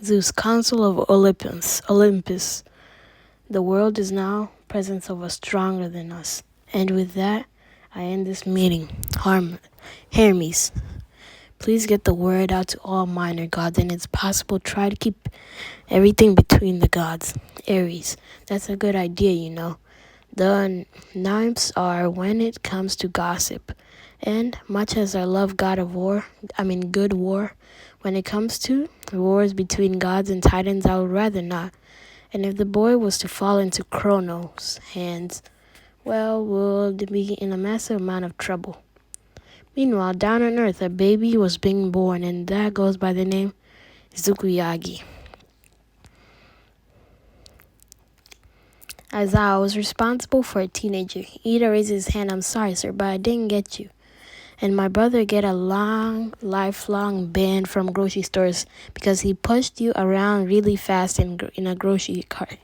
Zeus, council of Olympus. The world is now presence of a stronger than us. And with that, I end this meeting. Hermes, please get the word out to all minor gods, and it's possible try to keep everything between the gods. Aries, that's a good idea, you know. The nymphs are when it comes to gossip. And much as I love good war, when it comes to wars between gods and titans, I would rather not. And if the boy was to fall into Kronos' hands, well, we'll be in a massive amount of trouble. Meanwhile, down on Earth, a baby was being born, and that goes by the name Zukuyagi. As I was responsible for a teenager, Ida raises his hand. I'm sorry, sir, but I didn't get you. And my brother get a lifelong ban from grocery stores because he pushed you around really fast in a grocery cart.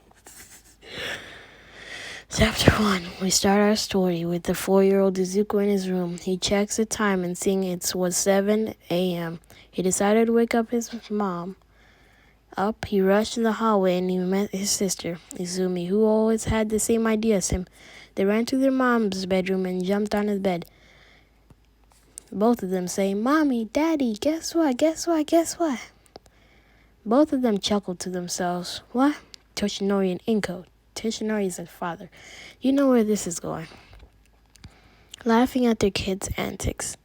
Chapter 1. We start our story with the 4-year-old Izuku in his room. He checks the time and seeing it was 7 a.m. He decided to wake up his mom. He rushed in the hallway and he met his sister, Izumi, who always had the same idea as him. They ran to their mom's bedroom and jumped on his bed. Both of them saying, Mommy, Daddy, guess what? Both of them chuckled to themselves. What? Toshinori and Inko. Toshinori is their father. You know where this is going. Laughing at their kids' antics.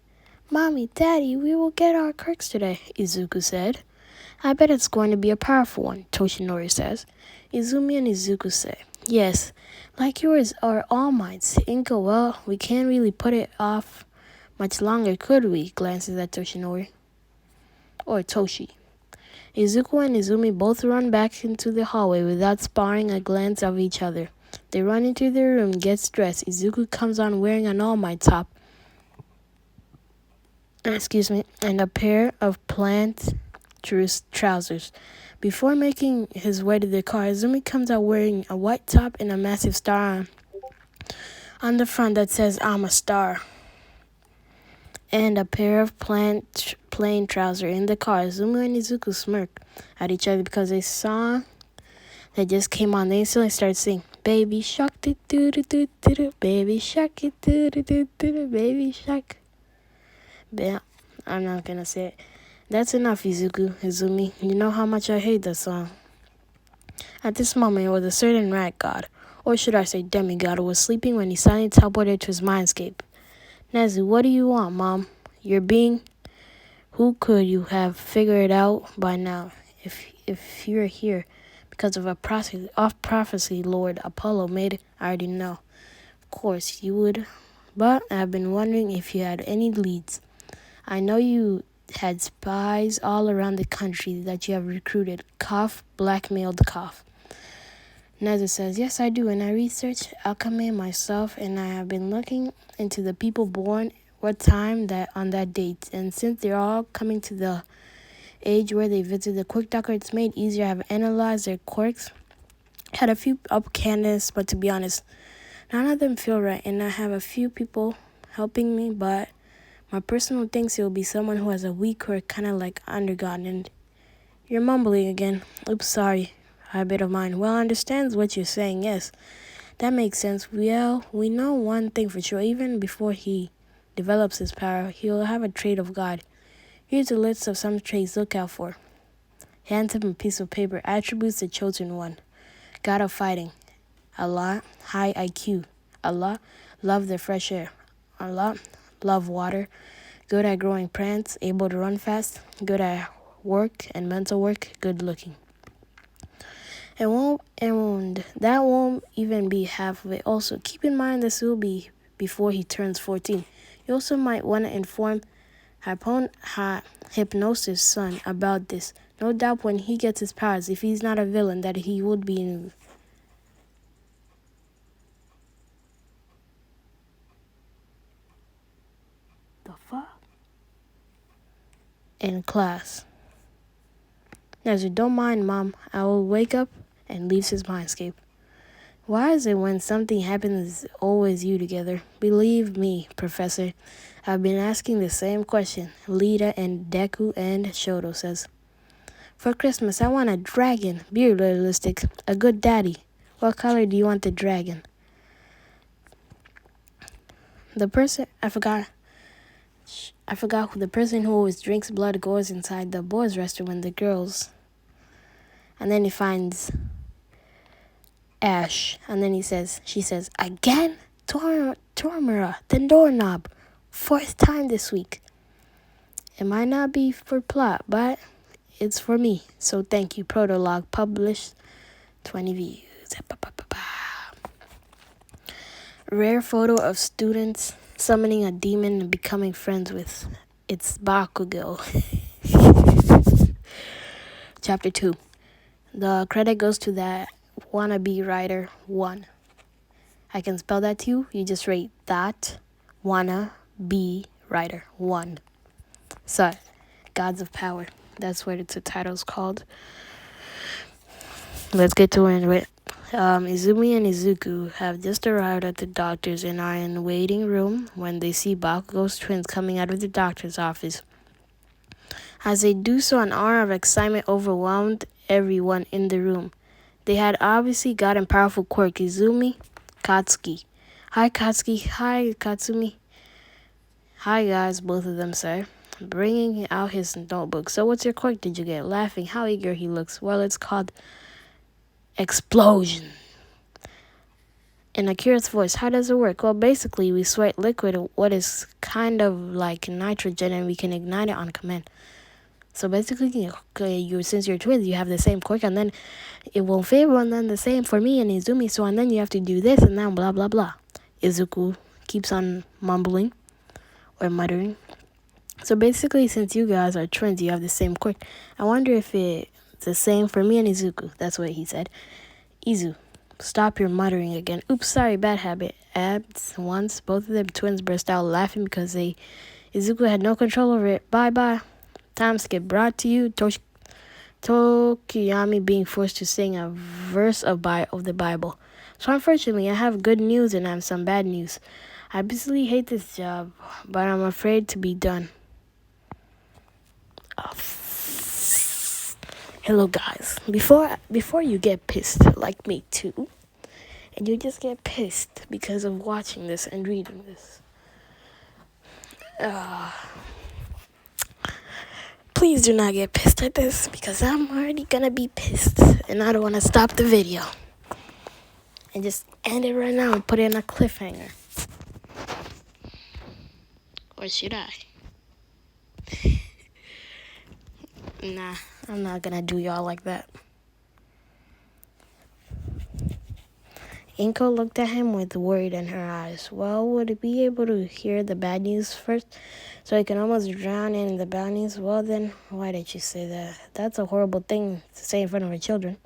Mommy, Daddy, we will get our quirks today, Izuku said. I bet it's going to be a powerful one, Toshinori says. Izumi and Izuku say, yes, like yours are All Mights. Inko, well, we can't really put it off much longer, could we? Glances at Toshinori. Or Toshi. Izuku and Izumi both run back into the hallway without sparing a glance of each other. They run into their room, get dressed. Izuku comes on wearing an All Might top. And a pair of plant trousers. Before making his way to the car, Izumi comes out wearing a white top and a massive star on the front that says, I'm a star. And a pair of plain trousers in the car. Izumi and Izuku smirk at each other because a song that just came on. They instantly start singing, Baby Shark, do do do do do, Baby Shark, do do do do, Baby Shark. Yeah, I'm not gonna say it. That's enough, Izumi. You know how much I hate that song. At this moment, it was a certain rat god, or should I say demigod, who was sleeping when he suddenly teleported to his mindscape. Nezu, what do you want, Mom? You're being... Who could you have figured out by now if you're here? Because of a prophecy Lord Apollo made, I already know. Of course, you would. But I've been wondering if you had any leads. I know you had spies all around the country that you have recruited. Cough, blackmailed, cough. Nezu says, yes, I do, and I researched alchemy myself, and I have been looking into the people born what time that on that date, and since they're all coming to the age where they visit the quirk doctor, it's made easier. I have analyzed their quirks, had a few up candidates, but to be honest, none of them feel right, and I have a few people helping me, but my personal thinks it will be someone who has a weak quirk, kind of like Undergod, and you're mumbling again. Oops, sorry. Habit of mine. Well, understands what you're saying, yes. That makes sense. Well, we know one thing for sure. Even before he develops his power, he'll have a trait of God. Here's a list of some traits look out for. Hands him a piece of paper. Attributes the chosen one. God of fighting. Allah, high IQ. Allah, love the fresh air. Allah, love water. Good at growing plants. Able to run fast. Good at work and mental work. Good looking. And that won't even be half of it. Also, keep in mind this will be before he turns 14. You also might want to inform Hypnosis' son about this. No doubt when he gets his powers, if he's not a villain, that he would be in... The fuck? In class. Nezu, don't mind, Mom. I will wake up and leaves his mindscape. Why is it when something happens, it's always you together? Believe me, Professor, I've been asking the same question. Lita and Deku and Shoto says. For Christmas, I want a dragon. Be realistic. A good daddy. What color do you want the dragon? The person, I forgot who the person who always drinks blood goes inside the boys' restroom and the girls. And then he finds Ash. And then she says, again? Tormura, the doorknob. 4th time this week. It might not be for plot, but it's for me. So thank you. Protologue published. 20 views. Rare photo of students summoning a demon and becoming friends with its Bakugo. Chapter 2. The credit goes to that wannabe writer 1. I can spell that to you. You just rate that wannabe writer 1. So, Gods of Power. That's what the title's called. Let's get to it. Izumi and Izuku have just arrived at the doctor's and are in the waiting room when they see Bakugo's twins coming out of the doctor's office. As they do so, an aura of excitement overwhelmed everyone in the room. They had obviously gotten powerful quirk. Izumi, Katsuki. Hi, Katsuki. Hi, Katsumi. Hi, guys, both of them say, bringing out his notebook. So what's your quirk did you get? Laughing, how eager he looks. Well, it's called explosion. In a curious voice, how does it work? Well, basically, we sweat liquid, what is kind of like nitrogen, and we can ignite it on command. So basically, since you're twins, you have the same quirk, and then it won't favor, and then the same for me and Izumi. So, and then you have to do this, and then blah, blah, blah. Izuku keeps on mumbling or muttering. So basically, since you guys are twins, you have the same quirk. I wonder if it's the same for me and Izuku. That's what he said. Izu, stop your muttering again. Oops, sorry, bad habit. Once, both of them twins burst out laughing because Izuku had no control over it. Bye-bye. Time skip brought to you. Tokiyami being forced to sing a verse of the Bible. So unfortunately, I have good news and I have some bad news. I basically hate this job, but I'm afraid to be done. Hello guys, before you get pissed like me too, and you just get pissed because of watching this and reading this, please do not get pissed at this because I'm already gonna be pissed and I don't want to stop the video and just end it right now and put it in a cliffhanger. Or should I? Nah, I'm not gonna do y'all like that. Inko looked at him with worry in her eyes. Well, would it be able to hear the bad news first so I can almost drown in the bad news? Well then, why did you say that? That's a horrible thing to say in front of her children.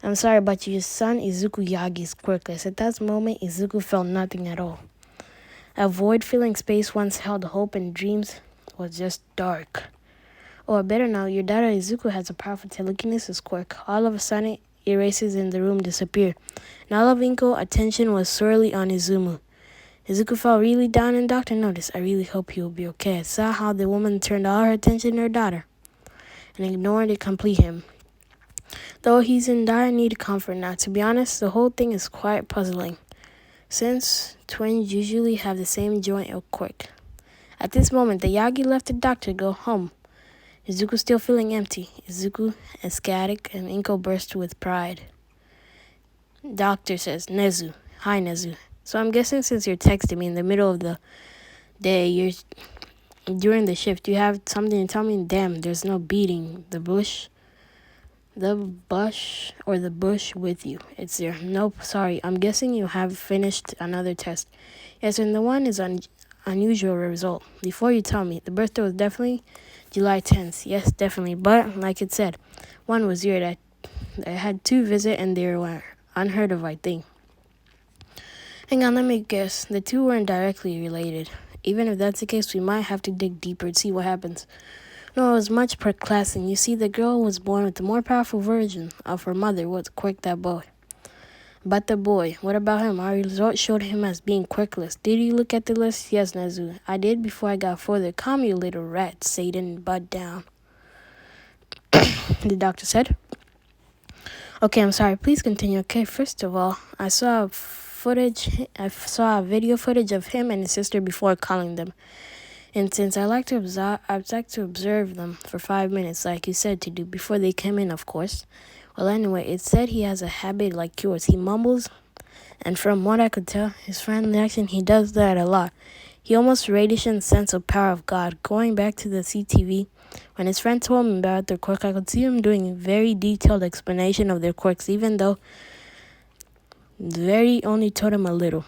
I'm sorry, but your son Izuku Yagi is quirkless. At that moment, Izuku felt nothing at all. A void filling space once held hope and dreams was just dark. Or better now, your daughter Izuku has a powerful telekinesis quirk. All of a sudden, erases in the room disappear. And all of Inko's attention was sorely on Izumu. Izuku felt really down and Doctor noticed. I really hope he will be okay. I saw how the woman turned all her attention to her daughter and ignored the complete him. Though he's in dire need of comfort now, to be honest, the whole thing is quite puzzling, since twins usually have the same joint or quirk. At this moment, the Yagi left the doctor to go home. Izuku still feeling empty. Izuku, ecstatic, and Inko burst with pride. Doctor says, Nezu. Hi, Nezu. So I'm guessing since you're texting me in the middle of the day, during the shift, you have something to tell me? Damn, there's no beating the bush with you. It's there. Nope, sorry. I'm guessing you have finished another test. Yes, and the one is unusual result. Before you tell me, the birthday was definitely July 10th. Yes, definitely. But, like it said, one was weird. I had 2 visit and they were unheard of, I think. Hang on, let me guess. The 2 weren't directly related. Even if that's the case, we might have to dig deeper and see what happens. No, it was much perplexing. You see, the girl was born with a more powerful version of her mother, what quirked that boy. But the boy, what about him? Our result showed him as being quirkless. Did you look at the list? Yes, Nezu. I did before I got further. Calm you little rat, Satan, butt down. the doctor said. Okay, I'm sorry. Please continue. Okay, first of all, I saw a video footage of him and his sister before calling them. And since I like to observe them for 5 minutes, like you said to do, before they came in, of course. Well, anyway, it said he has a habit like yours. He mumbles, and from what I could tell, his friendly accent, he does that a lot. He almost radiates sense of power of God. Going back to the CTV, when his friend told me about their quirk, I could see him doing a very detailed explanation of their quirks, even though very only told him a little.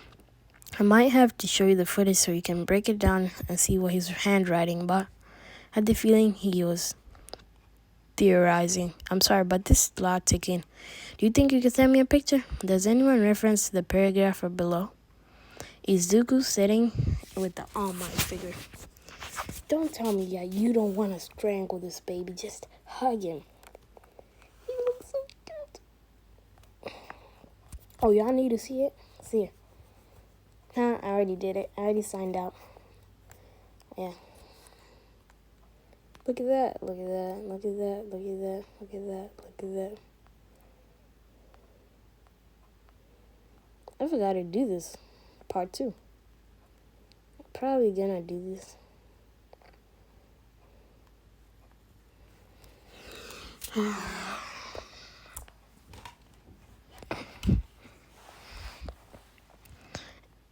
I might have to show you the footage so you can break it down and see what he's handwriting, but I had the feeling he was theorizing. I'm sorry, but this is loud ticking. Do you think you can send me a picture? Does anyone reference the paragraph or below? Is Deku sitting with the almighty figure? Don't tell me that you don't want to strangle this baby. Just hug him. He looks so good. Oh, y'all need to see it? See it. Huh? I already did it. I already signed out. Yeah. Look at that. Look at that. Look at that. Look at that. Look at that. Look at that. I forgot to do this. Part 2. Probably gonna do this.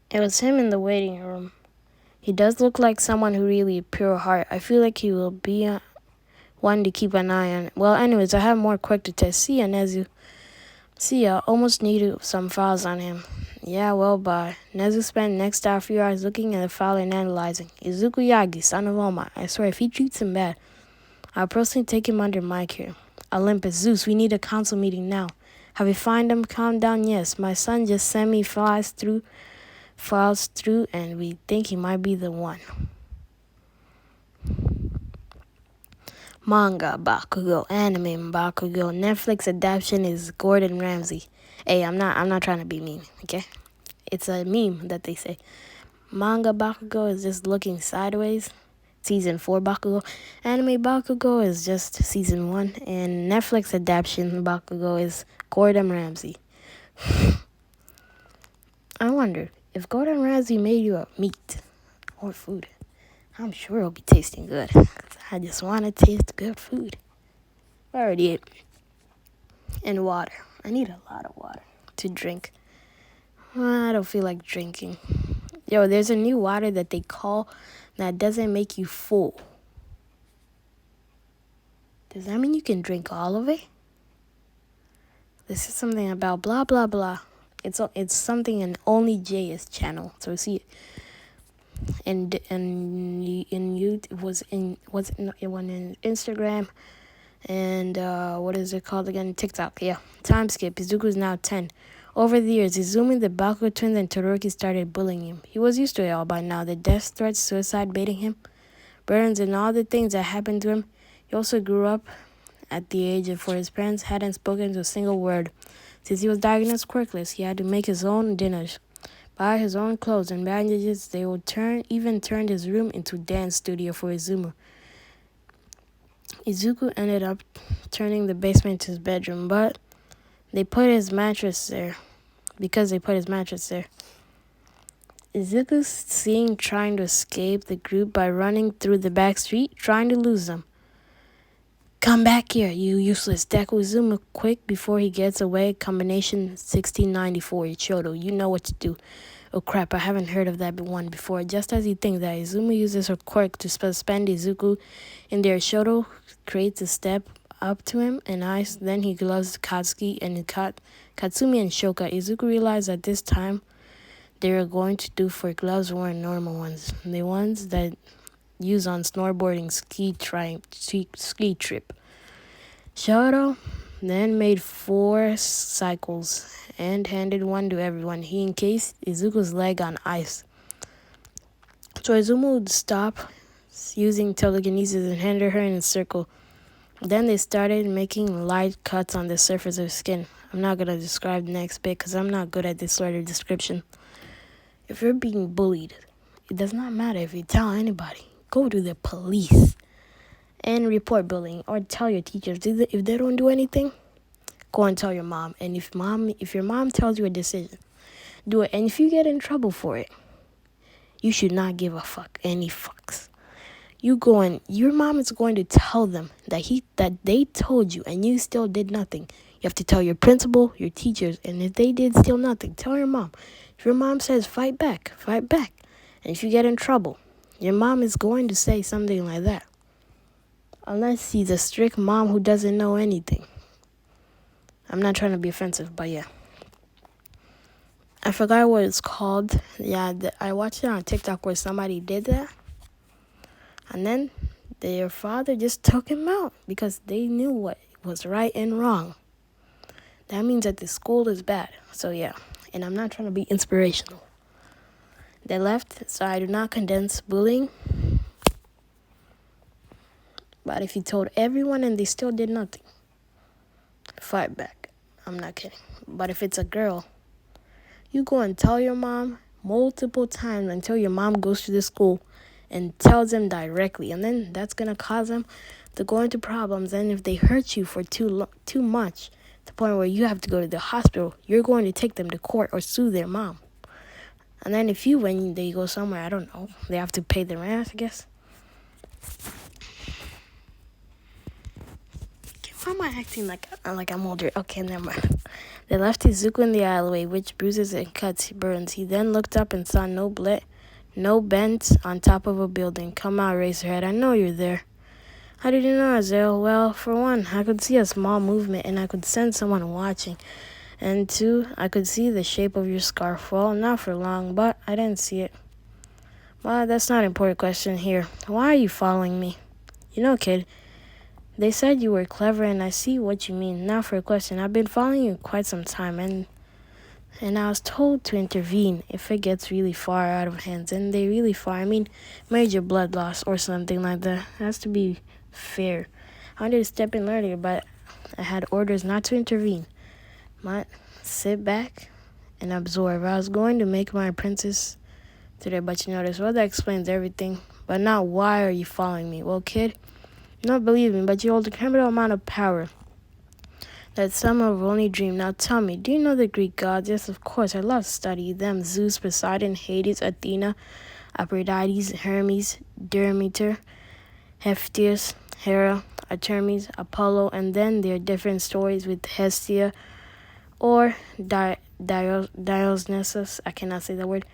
It was him in the waiting room. He does look like someone who really pure heart. I feel like he will be one to keep an eye on. Well, anyways, I have more quick to test. See ya, Nezu. See ya. Almost needed some files on him. Yeah, well, bye. Nezu spent the next few hours looking at the file and analyzing. Izuku Yagi, son of Oma. I swear, if he treats him bad, I'll personally take him under my care. Olympus, Zeus, we need a council meeting now. Have you find him? Calm down, yes. My son just sent me files through, and we think he might be the one. Manga, Bakugo, anime, Bakugo. Netflix adaptation is Gordon Ramsay. Hey, I'm not trying to be mean, okay? It's a meme that they say. Manga Bakugo is just looking sideways. Season 4 Bakugo. Anime Bakugo is just season 1. And Netflix adaptation Bakugo is Gordon Ramsay. I wonder, if Gordon Ramsay made you a meat or food, I'm sure it'll be tasting good. I just want to taste good food. I already ate. And water. I need a lot of water to drink. I don't feel like drinking. Yo, there's a new water that they call that doesn't make you full. Does that mean you can drink all of it? This is something about blah, blah, blah. It's something in Only J's channel. So see it. And it went in Instagram and what is it called again? TikTok. Yeah. Time skip. Izuku is now 10. Over the years, Izumi, the Bakugo twins, and Todoroki started bullying him. He was used to it all by now. The death threats, suicide baiting him, burns, and all the things that happened to him. He also grew up at the age of 4. His parents hadn't spoken to a single word. Since he was diagnosed quirkless, he had to make his own dinners, buy his own clothes and bandages. They would even turned his room into a dance studio for Izumu. Izuku ended up turning the basement to his bedroom, but they put his mattress there. Izuku's seen trying to escape the group by running through the back street, trying to lose them. Come back here, you useless Deku. Izumu quick before he gets away. Combination 1694, Ichodo. You know what to do. Oh crap, I haven't heard of that one before. Just as you think that, Izumi uses her quirk to suspend Izuku in there. Shoto creates a step up to him and ice. Then he gloves Katsuki and Katsumi and Shoka. Izuku realized at this time they were going to do for gloves weren't normal ones. The ones that use on snowboarding ski trip. Shoto then made 4 cycles and handed one to everyone. He encased Izuku's leg on ice. So Izumu would stop using telekinesis and handed her in a circle. Then they started making light cuts on the surface of her skin. I'm not going to describe the next bit because I'm not good at this sort of description. If you're being bullied, it does not matter if you tell anybody. Go to the police. and report bullying or tell your teachers. If they don't do anything, go and tell your mom. And if your mom tells you a decision, do it. And if you get in trouble for it, you should not give a fuck, any fucks. Your mom is going to tell them that they told you and you still did nothing. You have to tell your principal, your teachers, and if they did still nothing, tell your mom. If your mom says fight back, fight back. And if you get in trouble, your mom is going to say something like that. Unless she's a strict mom who doesn't know anything. I'm not trying to be offensive, but yeah. I forgot what it's called. Yeah, I watched it on TikTok where somebody did that. And then their father just took him out because they knew what was right and wrong. That means that the school is bad. So yeah, and I'm not trying to be inspirational. They left, so I do not condone bullying. But if you told everyone and they still did nothing, fight back. I'm not kidding. But if it's a girl, you go and tell your mom multiple times until your mom goes to the school and tells them directly. And then that's going to cause them to go into problems. And if they hurt you for too much, to the point where you have to go to the hospital, you're going to take them to court or sue their mom. And then when they go somewhere, I don't know, they have to pay the rent, I guess. Why am I acting like I'm older? Okay, never mind. They left Izuku in the alleyway, which bruises and cuts, burns. He then looked up and saw no bends on top of a building. Come out, Racerhead. I know you're there. How did you know, Azael? Well, for one, I could see a small movement, and I could sense someone watching. And two, I could see the shape of your scarf. Well, not for long, but I didn't see it. Well, that's not an important question here. Why are you following me? You know, kid, they said you were clever, and I see what you mean. Now for a question. I've been following you quite some time, and I was told to intervene if it gets really far out of hands. And they really far, I mean, major blood loss or something like that. It has to be fair. I wanted to step in earlier, but I had orders not to intervene. But sit back and absorb. I was going to make my apprentice today, but you notice, well, that explains everything. But now, why are you following me? Well, kid, you don't believe me, but you hold a criminal amount of power that some have only dreamed. Now tell me, do you know the Greek gods? Yes, of course, I love to study them. Zeus, Poseidon, Hades, Athena, Aphrodite, Hermes, Demeter, Hephaestus, Hera, Artemis, Apollo, and then there are different stories with Hestia or Dionysus. I cannot say that word.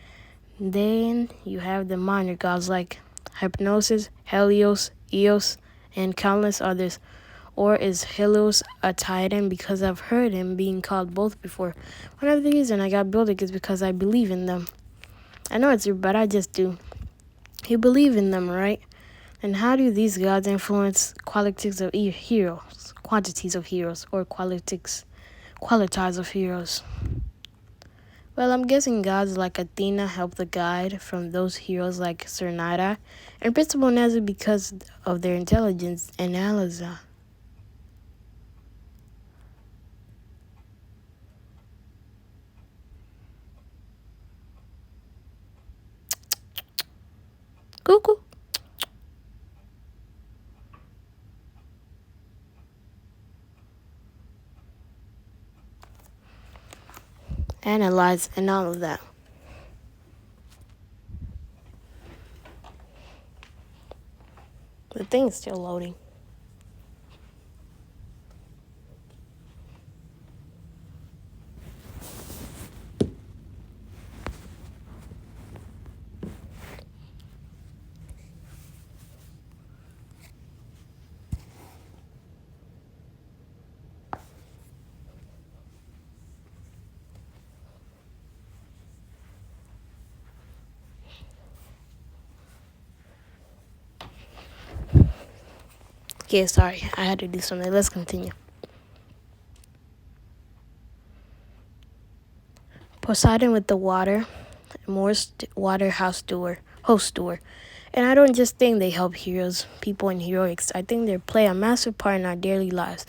Then you have the minor gods like Hypnosis, Helios, Eos, and countless others. Or is Helios a titan? Because I've heard him being called both before. One of the reasons I got building is because I believe in them. I know it's weird, but I just do. You believe in them, right? And how do these gods influence qualities of heroes, quantities of heroes, or qualities of heroes? Well, I'm guessing gods like Athena help the guide from those heroes like Sir Nida and Principal Nezu because of their intelligence and Aliza. Cuckoo. Analyze and all of that. The thing's still loading. Okay, sorry, I had to do something. Let's continue. Poseidon with the water, Morse water host doer. And I don't just think they help heroes, people in heroics. I think they play a massive part in our daily lives.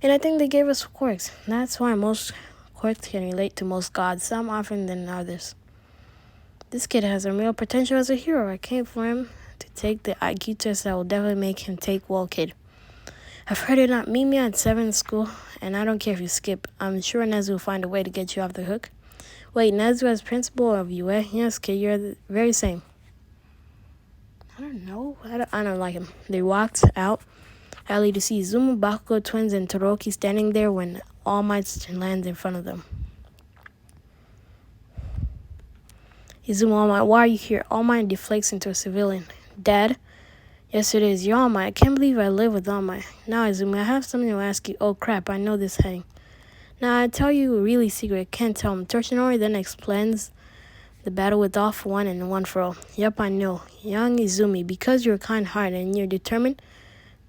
And I think they gave us quirks. That's why most quirks can relate to most gods, some often than others. This kid has a real potential as a hero. I came for him to take the IQ test that will definitely make him take well, kid. I've heard it not. Meet me at 7 in school, and I don't care if you skip. I'm sure Nezu will find a way to get you off the hook. Wait, Nezu as principal of UA? Yes, kid, you're the very same. I don't know. I don't like him. They walked out, alley to see Izuma, Bakugo twins, and Todoroki standing there when All Might lands in front of them. Izuma, All Might, why are you here? All Might deflects into a civilian. Dad? Yes, it is. You're All Might. I can't believe I live with All Might. Now, Izuma, I have something to ask you. Oh, crap, I know this heading. Now, I tell you a really secret. I can't tell him. Toshinori then explains the battle with all for one and one for all. Yep, I know. Young Izumi, because you're kind-hearted and you're determined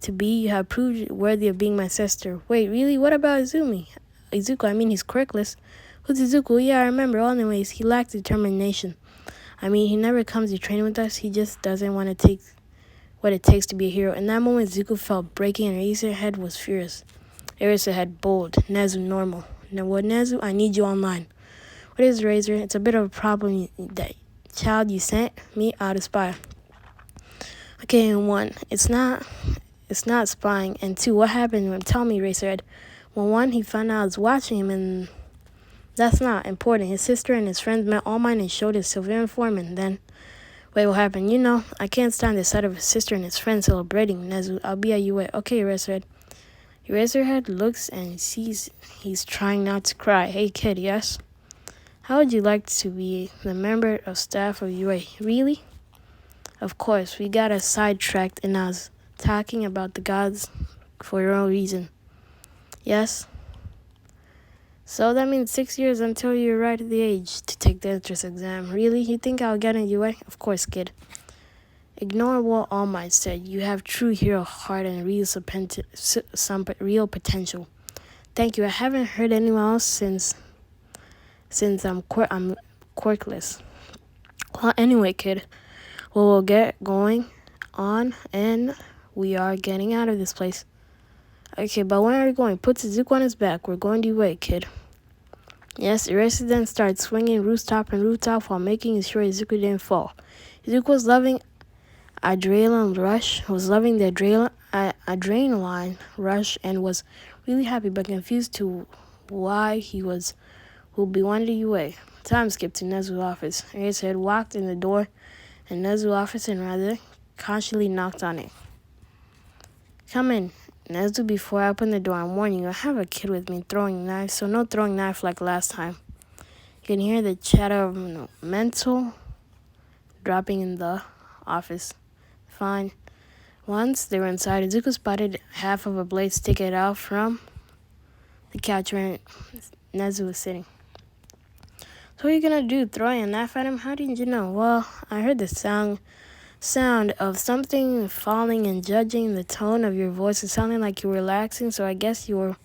to be, you have proved worthy of being my sister. Wait, really? What about Izumi? Izuku, I mean, he's quirkless. Who's Izuku? Yeah, I remember. Anyways, he lacks determination. I mean, he never comes to train with us. He just doesn't want to take what it takes to be a hero. In that moment, Izuku felt breaking and Eraserhead was furious. Eraserhead bold. Nezu normal. Now what, Nezu? I need you online. What is Razor? It's a bit of a problem that child you sent me out to spy. Okay, and 1, it's not spying, and 2, what happened to him? Tell me, Eraserhead. Well, 1, he found out I was watching him, and that's not important. His sister and his friends met All Might and showed his civilian form, and then, wait, what happened? You know, I can't stand the sight of his sister and his friends celebrating. Nezu, I'll be at UA. Okay, Eraserhead. Eraserhead looks and sees he's trying not to cry. Hey, kid, yes? How would you like to be the member of staff of UA? Really? Of course, we got us sidetracked and I was talking about the gods for your own reason. Yes? So that means 6 years until you're right at the age to take the entrance exam. Really? You think I'll get in UA? Of course, kid. Ignore what All Might said. You have true hero heart and real potential. Thank you. I haven't heard anyone else since I'm quirkless. Well, anyway, kid, we'll get going on, and we are getting out of this place. Okay, but where are we going? Put Izuku on his back. We're going to UA, kid. Yes, Eraser then started swinging rooftop and rooftop while making sure Izuku didn't fall. Izuku was loving the adrenaline rush and was really happy but confused to why he will be wanted to UA. Time skip to Nezu's office. Eraserhead walked in the door in Nezu's office and rather cautiously knocked on it. Come in, Nezu. Before I open the door, I'm warning you, I have a kid with me throwing knives, so no throwing knife like last time. You can hear the chatter of mental dropping in the office. Fine. Once they were inside, Izuku spotted half of a blade sticking out from the couch where Nezu was sitting. So what are you gonna do? Throwing a knife at him? How did you know? Well, I heard the sound of something falling, and judging the tone of your voice, it sounded like you were relaxing, so I guess you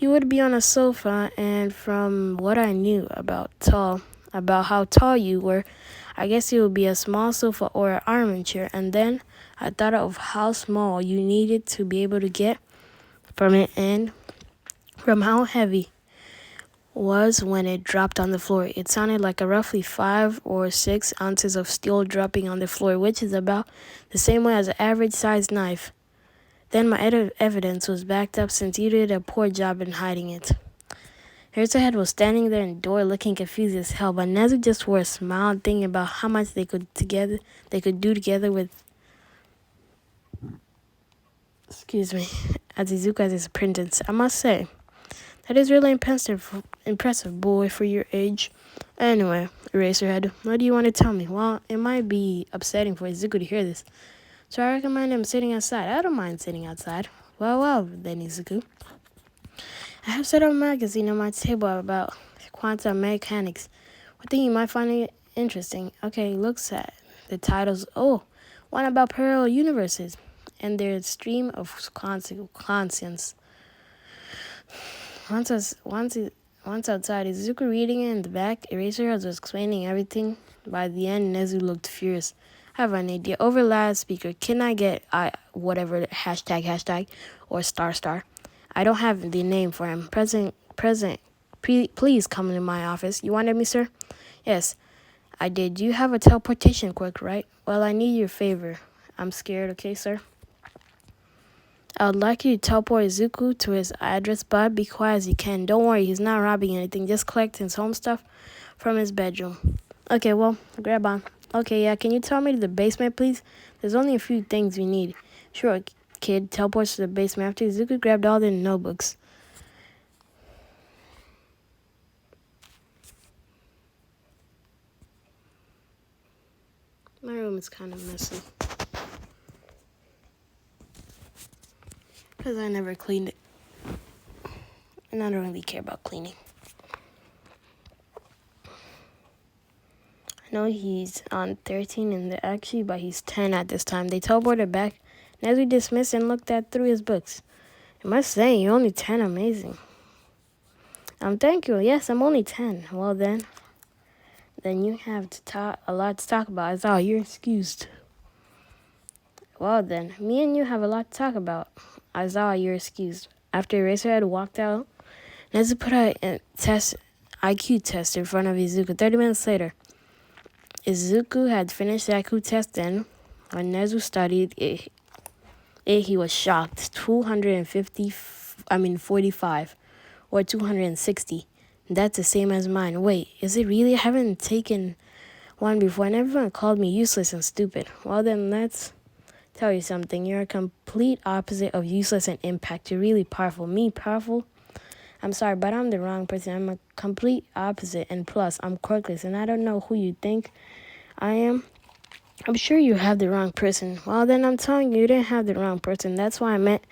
would be on a sofa, and from what I knew about how tall you were, I guess it would be a small sofa or an armchair, and then I thought of how small you needed to be able to get from it and from how heavy was when it dropped on the floor. It sounded like a roughly 5 or 6 ounces of steel dropping on the floor, which is about the same way as an average-sized knife. Then my evidence was backed up since you did a poor job in hiding it. Eraserhead was standing there in the door looking confused as hell, but Nezu just wore a smile thinking about how much they could do together with as Izuku as his apprentice. I must say, that is really impressive, boy, for your age. Anyway, Eraserhead, what do you want to tell me? Well, it might be upsetting for Izuku to hear this, so I recommend him sitting outside. I don't mind sitting outside. Well, then, Izuku. I have set up a magazine on my table about quantum mechanics. I think you might find it interesting. Okay, looks at the titles. Oh, one about parallel universes and their stream of conscience. Once outside, Izuku reading it in the back. Eraserhead was explaining everything. By the end, Nezu looked furious. I have an idea. Over loudspeaker, can I get whatever hashtag or star? I don't have the name for him. Present. Please come into my office. You wanted me, sir? Yes, I did. You have a teleportation quirk, right? Well, I need your favor. I'm scared, okay, sir? I would like you to teleport Izuku to his address, but be quiet as you can. Don't worry, he's not robbing anything. Just collect his home stuff from his bedroom. Okay, well, grab on. Okay, yeah, can you tell me to the basement, please? There's only a few things we need. Sure, kid. Teleports to the basement after Izuku grabbed all the notebooks. My room is kind of messy. Because I never cleaned it. And I don't really care about cleaning. I know he's on 13 in the actually, but he's 10 at this time. They teleported back. And as we dismissed and looked at through his books. I must say, you're only 10. Amazing. Thank you. Yes, I'm only 10. Well, then you have a lot to talk about. It's all you're excused. Well, then, me and you have a lot to talk about. Isaiah, you're excused. After Eraserhead walked out, Nezu put a IQ test in front of Izuku. 30 minutes later, Izuku had finished the IQ test, and when Nezu studied it, he was shocked. 45 or 260. That's the same as mine. Wait, is it really? I haven't taken one before, and everyone called me useless and stupid. Well, then let's tell you something. You're a complete opposite of useless and impact. You're really powerful. Me, powerful? I'm sorry, but I'm the wrong person. I'm a complete opposite, and plus, I'm quirkless, and I don't know who you think I am. I'm sure you have the wrong person. Well, then I'm telling you, you didn't have the wrong person. That's why I meant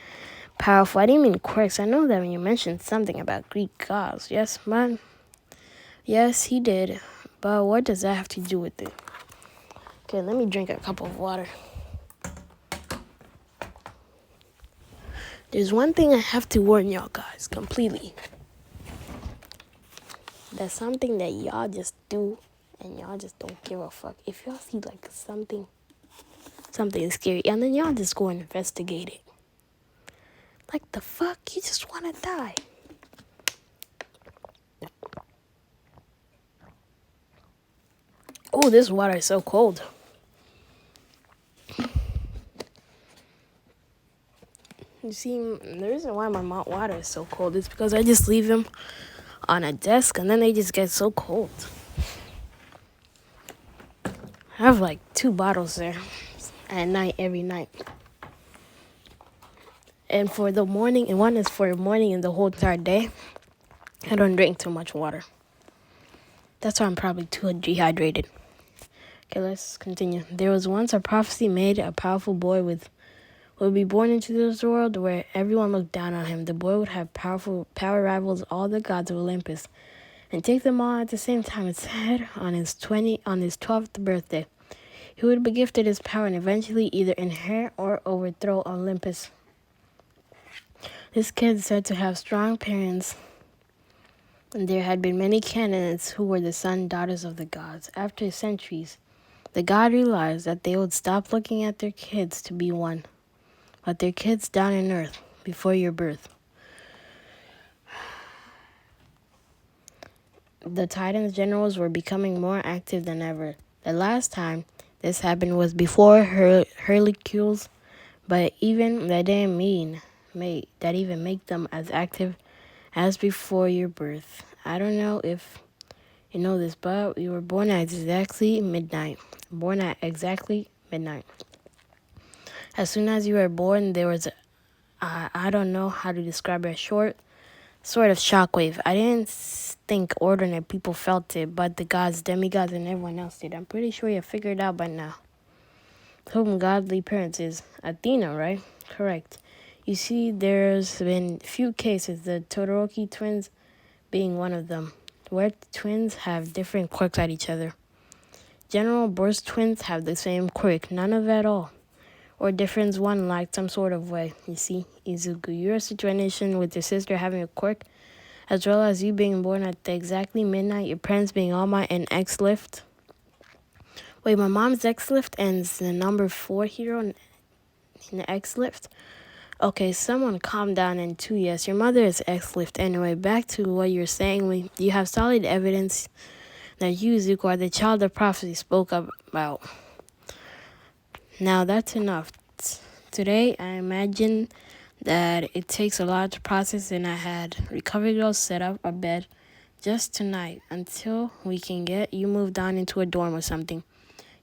powerful. I didn't mean quirks. I know that when you mentioned something about Greek gods. Yes, man. Yes, he did. But what does that have to do with it? Okay, let me drink a cup of water. There's one thing I have to warn y'all guys completely. That's something that y'all just do and y'all just don't give a fuck. If y'all see like something scary and then y'all just go and investigate it. Like the fuck? You just want to die. Oh, this water is so cold. You see, the reason why my water is so cold is because I just leave them on a desk and then they just get so cold. I have like 2 bottles there at night, every night. And for the morning, and one is for morning and the whole entire day, I don't drink too much water. That's why I'm probably too dehydrated. Okay, let's continue. There was once a prophecy made a powerful boy would be born into this world where everyone looked down on him. The boy would have power rivals all the gods of Olympus and take them all at the same time. It said on his 12th birthday, he would be gifted his power and eventually either inherit or overthrow Olympus. This kid is said to have strong parents, and there had been many candidates who were the daughters of the gods. After centuries, the god realized that they would stop looking at their kids to be one, but their kids down in earth before your birth. The Titans generals were becoming more active than ever. The last time this happened was before Hercules, but even that didn't even make them as active as before your birth. I don't know if you know this, but we were born at exactly midnight. As soon as you were born, there was I don't know how to describe it, sort of shockwave. I didn't think ordinary people felt it, but the gods, demigods, and everyone else did. I'm pretty sure you figured it out by now. Whom godly parents is Athena, right? Correct. You see, there's been few cases, the Todoroki twins being one of them, where twins have different quirks at each other. General birth twins have the same quirk, none of it at all. Or difference one like some sort of way. You see, Izuku, your situation with your sister having a quirk, as well as you being born at the exactly midnight, your parents being All Might and X-Lift. Wait, my mom's X-Lift ends the number 4 hero in the X-Lift? Okay, someone calm down. And 2, yes, your mother is X-Lift. Anyway, back to what you're saying. You have solid evidence that you, Izuku, are the child of prophecy spoke about. Now that's enough. Today, I imagine that it takes a lot to process, and I had Recovery Girl set up a bed just tonight until we can get you moved down into a dorm or something.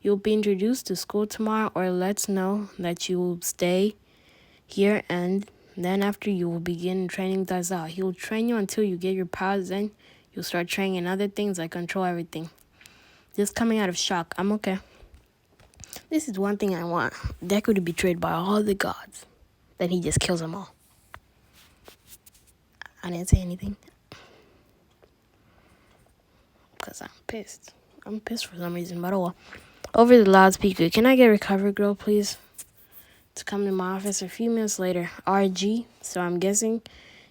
You'll be introduced to school tomorrow, or let's know that you will stay here, and then after you will begin training Daza. He will train you until you get your powers, then you'll start training other things like control everything. Just coming out of shock. I'm okay. This is one thing I want. Deku to be betrayed by all the gods. Then he just kills them all. I didn't say anything. Because I'm pissed. I'm pissed for some reason, but oh well. Over the loudspeaker, can I get Recovery Girl, please? To come to my office a few minutes later. RG, so I'm guessing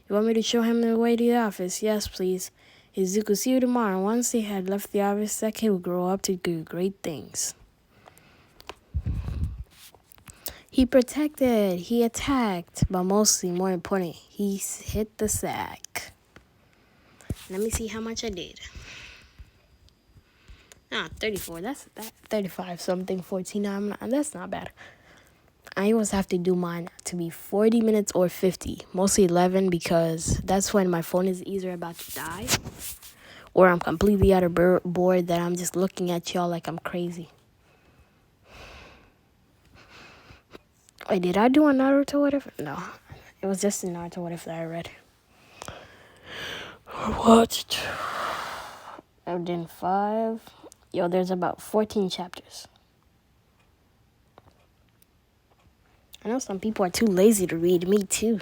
you want me to show him the way to the office? Yes, please. Izuku, see you tomorrow. Once he had left the office, that kid would grow up to do great things. He protected, he attacked, but mostly, more important, he hit the sack. Let me see how much I did. 34. That's 35 something, 14. That's not bad. I always have to do mine to be 40 minutes or 50. Mostly 11 because that's when my phone is either about to die or I'm completely out of bored that I'm just looking at y'all like I'm crazy. Wait, did I do a Naruto what if? No, it was just a Naruto what if that I read. Watched. I've done 5. Yo, there's about 14 chapters. I know some people are too lazy to read. Me too.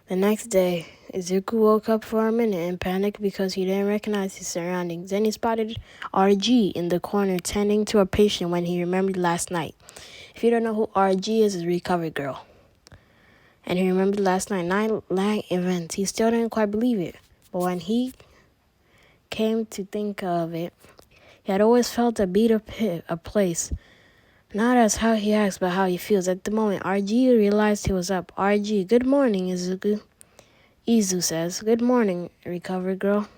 The next day, Izuku woke up for a minute and panicked because he didn't recognize his surroundings. Then he spotted RG in the corner tending to a patient when he remembered last night. If you don't know who RG is, it's Recovery Girl. And he remembered last night events. He still didn't quite believe it. But when he came to think of it, he had always felt a beat of a place. Not as how he acts, but how he feels. At the moment, RG realized he was up. RG, good morning, Izuku. Izu says, good morning, Recovery Girl.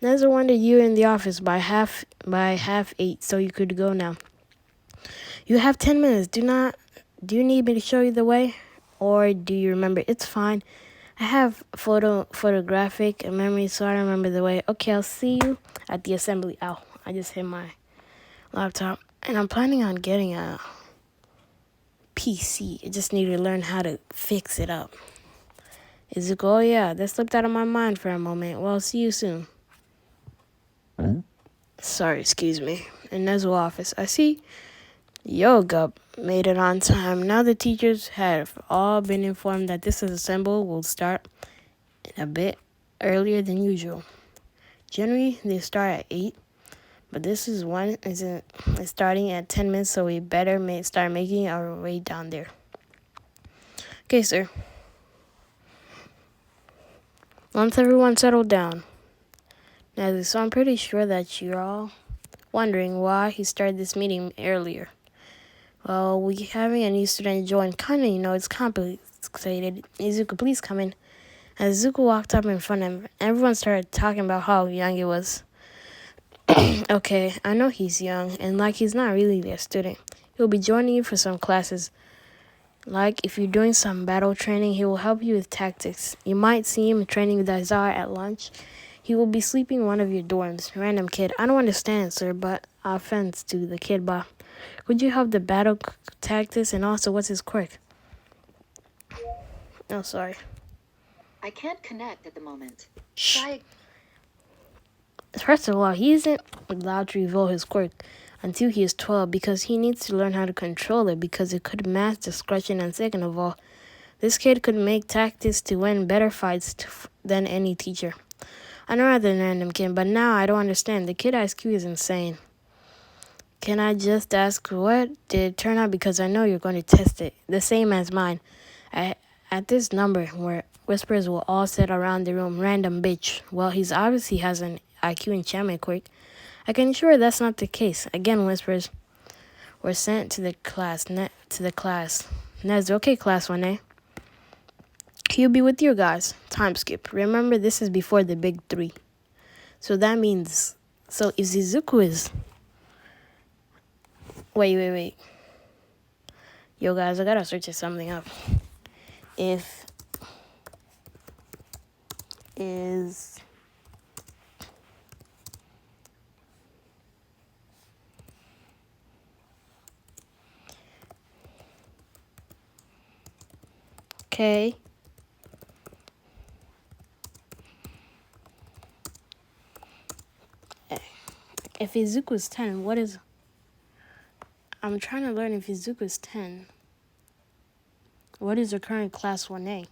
Never wanted you in the office by half 8, so you could go now. You have 10 minutes. Do you need me to show you the way? Or do you remember? It's fine. I have photographic memory, so I remember the way. Okay, I'll see you at the assembly. Ow, I just hit my laptop. And I'm planning on getting a PC. I just need to learn how to fix it up. Izuku, oh yeah, that slipped out of my mind for a moment. Well, see you soon. Sorry, excuse me. In Nezu's office, I see Yoga made it on time. Now the teachers have all been informed that this assembly will start a bit earlier than usual. Generally, they start at 8. But this is one is starting at 10 minutes, so we better start making our way down there. Okay, sir. Once everyone settled down. Now, so I'm pretty sure that you're all wondering why he started this meeting earlier. Well, we having a new student join. Kinda, it's complicated. Izuku, please come in. As Izuku walked up in front of him, everyone started talking about how young he was. Okay, I know he's young, and he's not really a student. He'll be joining you for some classes. Like, if you're doing some battle training, he will help you with tactics. You might see him training with Azar at lunch. He will be sleeping in one of your dorms. Random kid. I don't understand, sir, but offense to the kid, but could you help the battle tactics, and also what's his quirk? Oh, sorry. I can't connect at the moment. Shh. First of all, he isn't allowed to reveal his quirk until he is 12 because he needs to learn how to control it because it could mask discretion. And second of all, this kid could make tactics to win better fights than any teacher. I know rather than random kid, but now I don't understand. The kid IQ is insane. Can I just ask what did it turn out? Because I know you're going to test it. The same as mine. At this number where whispers will all sit around the room. Random bitch. Well, he's obviously has an IQ enchantment quirk. I can assure that's not the case. Again, whispers were sent to the class. Nez, okay, class 1A. He'll be with you guys. Time skip. Remember, this is before the big 3. So that means... So if Izuku is... Wait. Yo, guys, I gotta search something up. If is okay. If Izuku is 10, what is... I'm trying to learn if Izuku is 10. What is the current class 1A?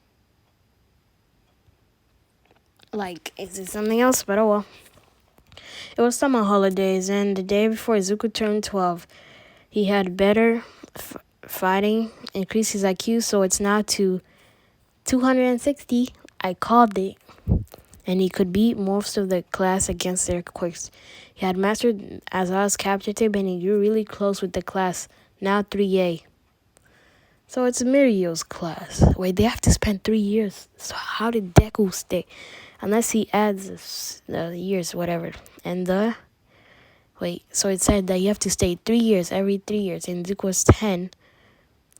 Like, is it something else? But oh well. It was summer holidays, and the day before Izuku turned 12, he had better fighting, increased his IQ, so it's now to 260. I called it. And he could beat most of the class against their quirks. He had mastered Azal's capture tape, and he grew really close with the class, now 3A. So it's Mirio's class. Wait, they have to spend 3 years. So how did Deku stay? Unless he adds the years, whatever. And so it said that you have to stay 3 years, every 3 years. And Zuko was 10.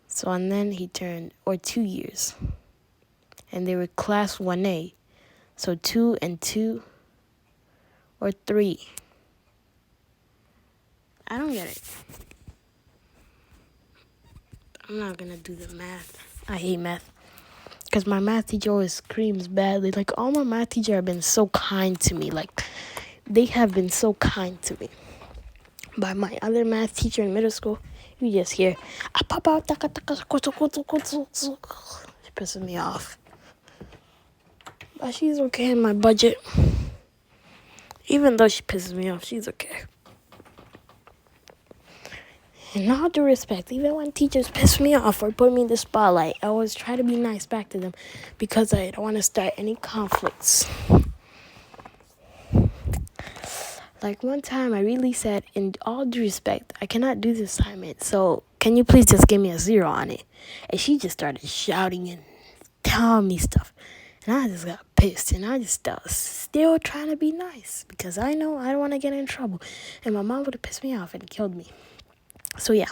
So, and then he turned, or 2 years. And they were class 1A. So 2 and 2, or 3. I don't get it. I'm not gonna do the math. I hate math. Because my math teacher always screams badly. Like, all my math teachers have been so kind to me. Like, they have been so kind to me. But my other math teacher in middle school, you just hear, she pisses me off. But she's okay in my budget. Even though she pisses me off, she's okay. And all due respect, even when teachers piss me off or put me in the spotlight, I always try to be nice back to them because I don't want to start any conflicts. Like one time I really said, in all due respect, I cannot do this assignment, so can you please just give me a 0 on it? And she just started shouting and telling me stuff. And I just got pissed, and I just was still trying to be nice because I know I don't want to get in trouble. And my mom would have pissed me off and killed me. So yeah.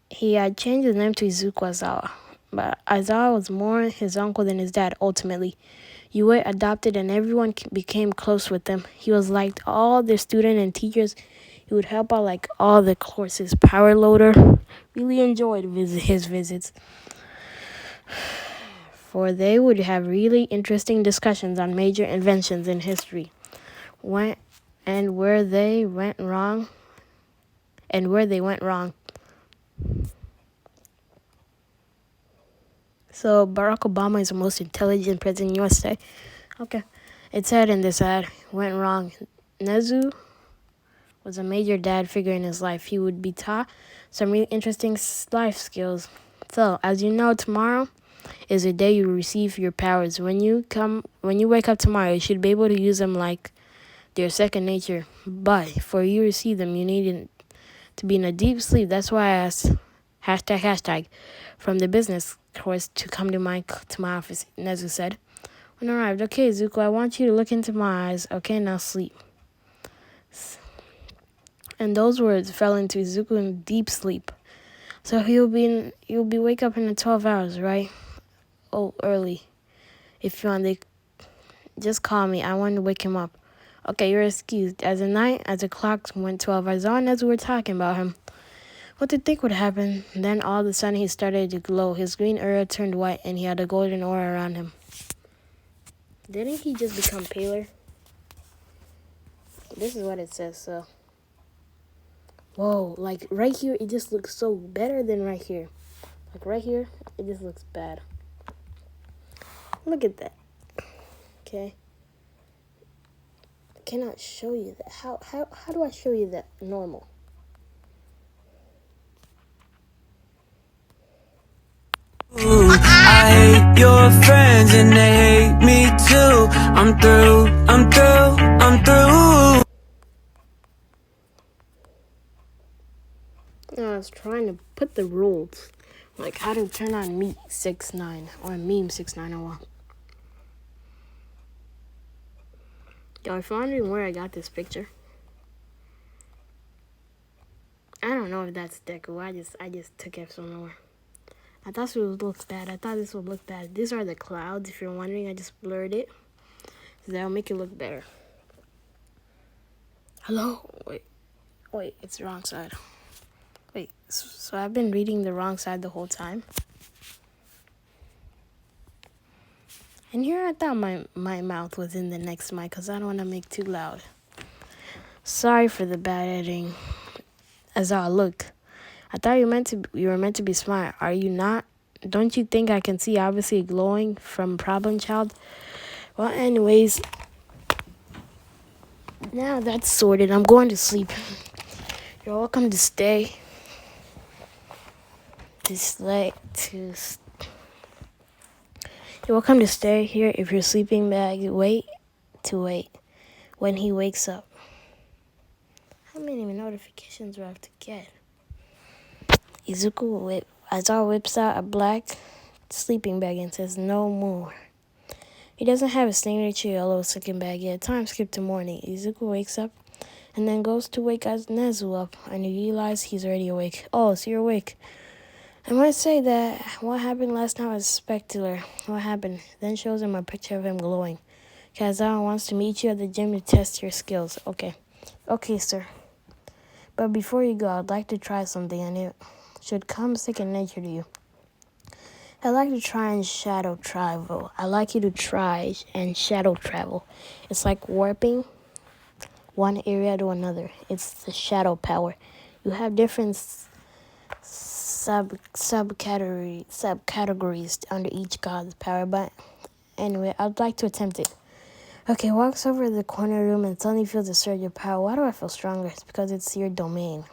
He had changed his name to Izuku Aizawa, but Aizawa was more his uncle than his dad ultimately. Yue adopted and everyone became close with him. He was liked all the students and teachers. He would help out like all the courses. Power Loader really enjoyed his visits, for they would have really interesting discussions on major inventions in history, where they went wrong. So Barack Obama is the most intelligent president in USA. Okay. It said in this ad, went wrong. Nezu was a major dad figure in his life. He would be taught some really interesting life skills. So, as you know, tomorrow is the day you receive your powers. When you wake up tomorrow, you should be able to use them like their second nature. But for you to receive them, you need to be in a deep sleep. That's why I asked ## from the business course to come to my office. Nezu said. When arrived, okay, Zuko, I want you to look into my eyes. Okay, now sleep. And those words fell into Zuko in deep sleep. So you'll be wake up in 12 hours, right? Oh, early. If you want, just call me. I want to wake him up. Okay, you're excused. As the clock went 12, as long as we were talking about him, what did you think would happen? Then all of a sudden he started to glow. His green aura turned white, and he had a golden aura around him. Didn't he just become paler? This is what it says, so. Whoa, like right here, it just looks so better than right here. Like right here, it just looks bad. Look at that. Okay. I cannot show you that. How do I show you that normal? I hate your friends and they hate me too. I'm through. I was trying to put the rules, like how to turn on Meet 69 or Meme 6901. Yo, if you're wondering where I got this picture, I don't know if that's Deku. I just took it from nowhere. I thought it would look bad. I thought this would look bad. These are the clouds. If you're wondering, I just blurred it. So that'll make it look better. Hello? Wait, it's the wrong side. Wait, so I've been reading the wrong side the whole time? And here I thought my mouth was in the next mic because I don't want to make too loud. Sorry for the bad editing. As I look, I thought you were meant to be smart. Are you not? Don't you think I can see obviously glowing from Problem Child? Well, anyways, now that's sorted. I'm going to sleep. You're welcome to stay. You're welcome to stay here if your sleeping bag. Wait. When he wakes up. How many notifications do I have to get? Izuku Aizawa whips out a black sleeping bag and says, "No more." He doesn't have a signature yellow sleeping bag yet. Time skip to morning. Izuku wakes up and then goes to wake Nezu up, and you realize he's already awake. Oh, so you're awake. I might say that what happened last night was spectacular. What happened? Then shows him a picture of him glowing. Kazawa wants to meet you at the gym to test your skills. Okay, sir. But before you go, I'd like to try something, and it should come second nature to you. I'd like to try and shadow travel. I'd like you to try and shadow travel. It's like warping one area to another. It's the shadow power. You have different subcategories under each god's power, but anyway, I'd like to attempt it. Okay, walks over to the corner room and suddenly feels a surge of power. Why do I feel stronger? It's because it's your domain.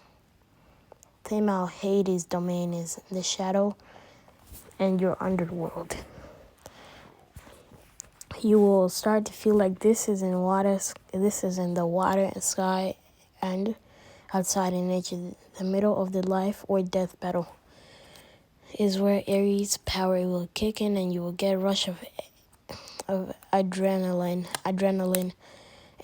Same how Hades' domain is the shadow and your underworld. You will start to feel like this is in the water and sky and outside in nature. The middle of the life or death battle is where Ares' power will kick in and you will get a rush of adrenaline,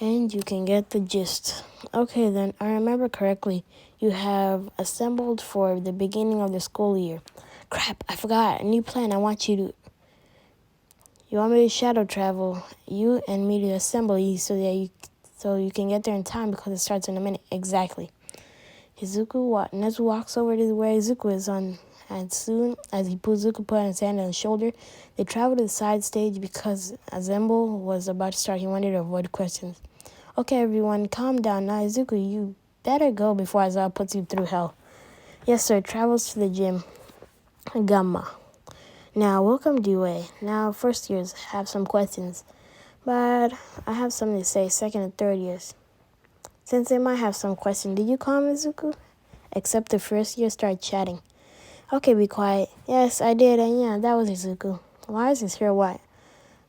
and you can get the gist. Okay, then, I remember correctly. You have assembled for the beginning of the school year. Crap, I forgot. A new plan. You want me to shadow travel, you and me to assemble you so you can get there in time because it starts in a minute. Exactly. Nezu walks over to where Izuku is on, and soon as he puts Izuku put his hand on his shoulder, they travel to the side stage because Assemble was about to start. He wanted to avoid questions. Okay, everyone, calm down. Now, Izuku, you better go before Aizawa puts you through hell. Yes, sir. Travels to the gym. Gamma. Now, welcome, Dewey. Now, first years have some questions, but I have something to say. Second and third years, since they might have some questions, did you call me, Izuku? Except the first year start chatting. Okay, be quiet. Yes, I did, and yeah, that was Izuku. Why is his hair white?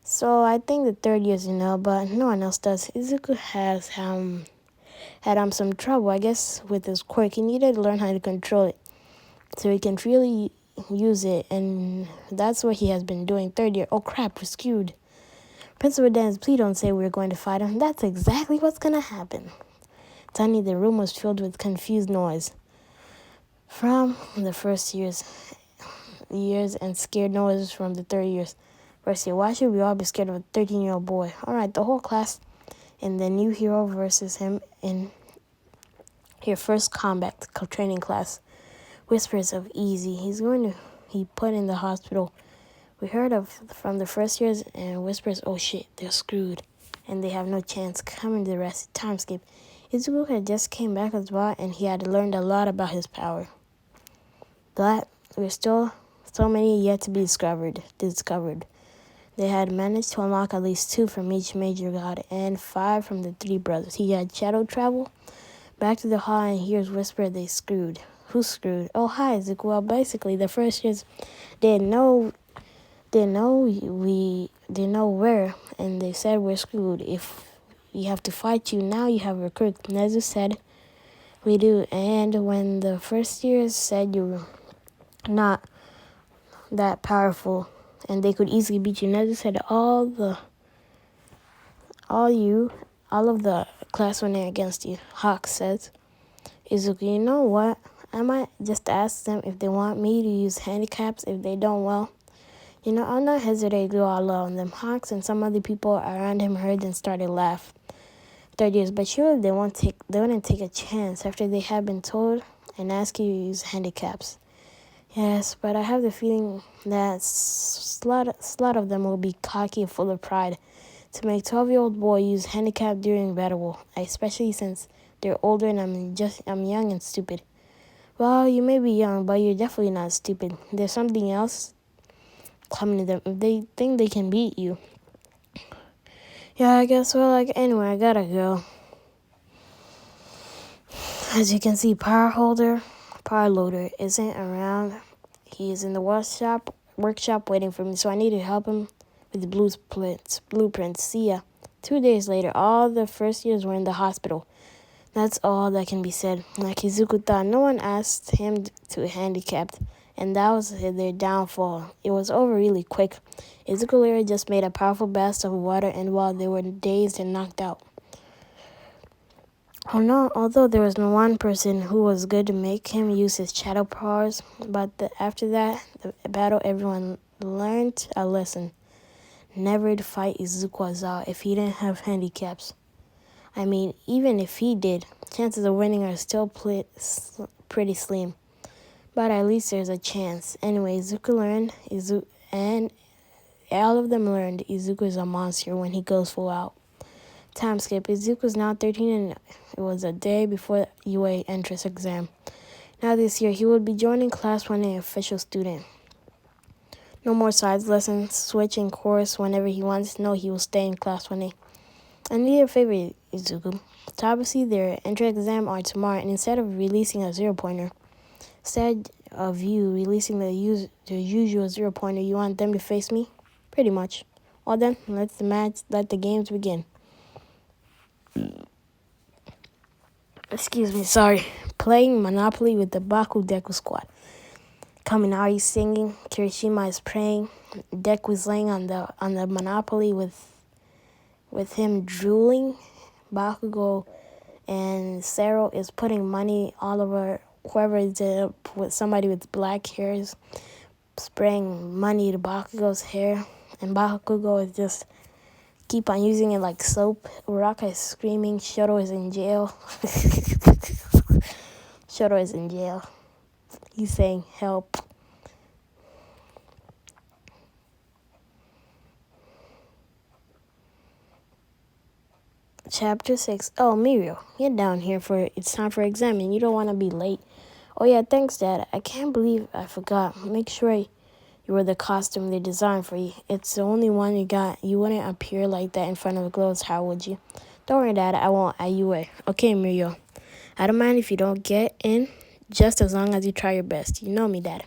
So I think the third years but no one else does. Izuku has had some trouble, I guess, with his quirk. He needed to learn how to control it so he can freely use it, and that's what he has been doing. Third year. Oh crap, we're skewed. Principal Dance, please don't say we're going to fight him. That's exactly what's gonna happen. Suddenly the room was filled with confused noise from the first years and scared noises from the third years. First year, why should we all be scared of a 13-year-old boy? Alright, the whole class and the new hero versus him in your first combat training class. Whispers of easy. He put in the hospital. We heard from the first years and whispers, oh shit, they're screwed. And they have no chance. Coming to the rest. Time skip. Izuku had just came back as well and he had learned a lot about his power. But there's still so many yet to be discovered. They had managed to unlock at least 2 from each major god and 5 from the 3 brothers. He had shadow travel back to the hall and hears whisper they screwed. Who screwed? Oh hi, Izuku. Well, basically the first years didn't know where, and they said we're screwed. If we have to fight you now, you have recruit. Nezu said we do, and when the first years said you were not that powerful and they could easily beat you, Nezu said all of the class went in against you. Hawk says Izuku, you know what? I might just ask them if they want me to use handicaps if they don't well. I'll not hesitate to go all out on them. Hawks and some other people around him heard and started laughing. 30 years, but surely they wouldn't take a chance after they had been told and ask you to use handicaps. Yes, but I have the feeling that slot of them will be cocky and full of pride to make 12-year-old boy use handicap during battle, especially since they're older and I'm young and stupid. Well, you may be young, but you're definitely not stupid. There's something else coming to them if they think they can beat you. Yeah, I guess, anyway, I gotta go. As you can see, power loader isn't around. He is in the workshop waiting for me, so I need to help him with the blueprints. See ya. 2 days later, all the first years were in the hospital. That's all that can be said. Like Izuku thought, no one asked him to handicapped, and that was their downfall. It was over really quick. Izuku literally just made a powerful blast of water, and while they were dazed and knocked out. Oh no, although there was no one person who was good to make him use his shadow powers, but after the battle, everyone learned a lesson. Never to fight Izuku Aizawa if he didn't have handicaps. I mean, even if he did, chances of winning are still pretty slim. But at least there's a chance. Anyway, Izuku learned, and all of them learned Izuku is a monster when he goes full out. Time skip. Izuku's now 13 and it was a day before UA entrance exam. Now this year, he would be joining Class 1A official student. No more sides lessons, switching course whenever he wants. No, he will stay in Class 1A. I need a favor, Izuku. Obviously, their entrance exam are tomorrow, and instead of releasing a 0-pointer, instead of you releasing the usual 0-pointer, you want them to face me? Pretty much. Well then, let the games begin. Excuse me, sorry. Playing Monopoly with the Deku squad. Kaminari singing, Kirishima is praying, Deku is laying on the Monopoly with him drooling. Bakugo and Sero is putting money all over whoever is with somebody with black hairs, spraying money to Bakugo's hair, and Bakugo is just keep on using it like soap. Uraka is screaming, Shoto is in jail. Shoto is in jail. He's saying help. Chapter 6. Oh, Mirio, get down here it's time for exam and you don't want to be late. Oh yeah, thanks Dad. I can't believe I forgot. Make sure you wear the costume they designed for you. It's the only one you got. You wouldn't appear like that in front of the clothes, how would you? Don't worry Dad, I won't at UA. Okay Mirio, I don't mind if you don't get in, just as long as you try your best. You know me, Dad.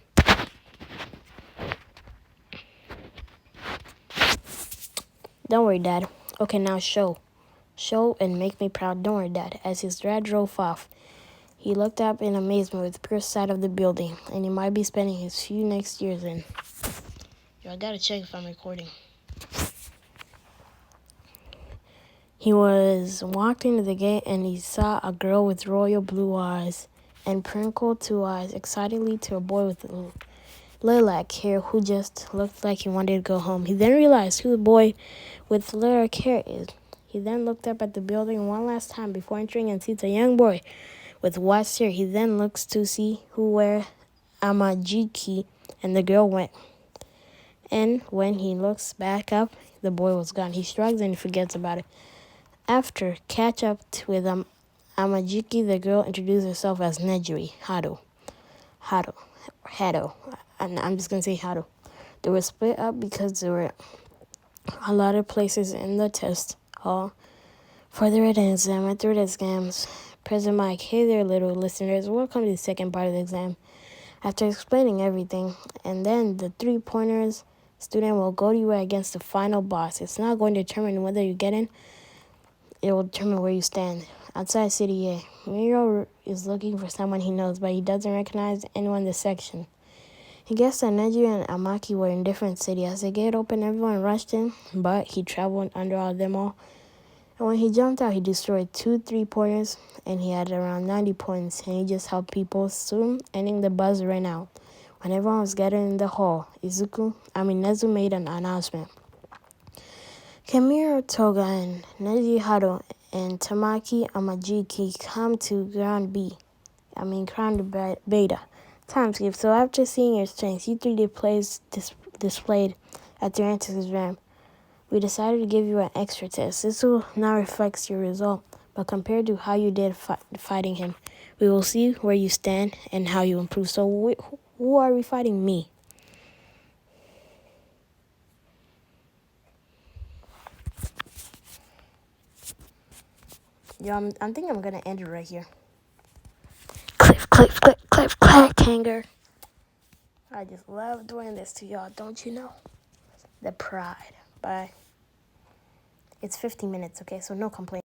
Don't worry Dad. Okay, now show and make me proud. Don't worry, Dad. As his dad drove off, he looked up in amazement with the pure sight of the building, and he might be spending his few next years in. Yo, I gotta check if I'm recording. He walked into the gate, and he saw a girl with royal blue eyes and crinkled two eyes excitedly to a boy with lilac hair who just looked like he wanted to go home. He then realized who the boy with lilac hair is. He then looked up at the building one last time before entering and sees a young boy with white hair. He then looks to see who where Amajiki and the girl went. And when he looks back up, the boy was gone. He shrugs and forgets about it. After catch up with Amajiki, the girl introduced herself as Nejiri Hado. And I'm just going to say Hado. They were split up because there were a lot of places in the test hall for the written exam. After the exams, President Mike, hey there, little listeners. Welcome to the second part of the exam. After explaining everything, and then the 3-pointers student will go to you against the final boss. It's not going to determine whether you get in. It will determine where you stand. Outside City A, Miro is looking for someone he knows, but he doesn't recognize anyone in the section. He guessed that Neji and Amaki were in different cities. As the gate opened, everyone rushed in, but he traveled under all of them all. And when he jumped out, he destroyed 2 3-pointers, and he had around 90 points, and he just helped people. Soon, ending the buzz ran out. When everyone was gathered in the hall, Nezu made an announcement. Kamiro Toga and Neji Hado and Tamaki Amajiki come to Ground Beta. Time skip. So after seeing your strengths, you 3D players displayed at the entrance ramp, we decided to give you an extra test. This will not reflect your result, but compared to how you did fighting him, we will see where you stand and how you improve. So who are we fighting? Me. Yo, I'm thinking I'm gonna end it right here. Cliffhanger. I just love doing this to y'all, don't you know? The pride. Bye. It's 15 minutes, okay? So no complaint.